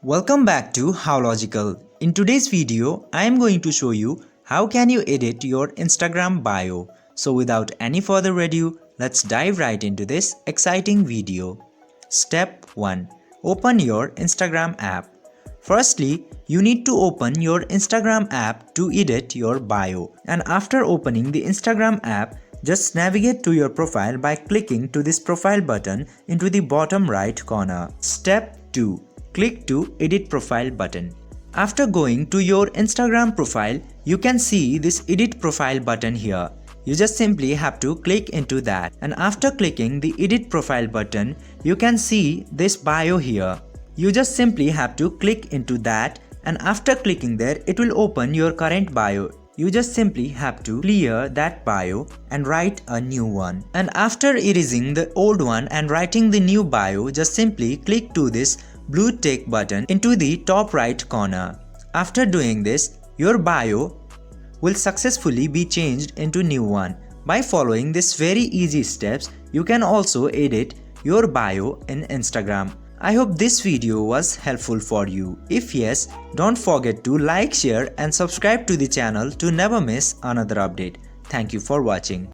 Welcome back to How Logical. In today's video, I am going to show you how can you edit your Instagram bio. So without any further ado, let's dive right into this exciting video. Step 1. Open your Instagram app. Firstly, you need to open your Instagram app to edit your bio. And after opening the Instagram app, just navigate to your profile by clicking to this profile button into the bottom right corner. Step 2. Click to Edit Profile button. After going to your Instagram profile, you can see this Edit Profile button here. You just simply have to click into that, and after clicking the Edit Profile button, you can see this bio here. You just simply have to click into that, and after clicking there, it will open your current bio. You just simply have to clear that bio and write a new one. And after erasing the old one and writing the new bio, just simply click to this blue tick button into the top right corner. After doing this, your bio will successfully be changed into new one. By following these very easy steps, you can also edit your bio in Instagram. I hope this video was helpful for you. If yes, don't forget to like, share and subscribe to the channel to never miss another update. Thank you for watching.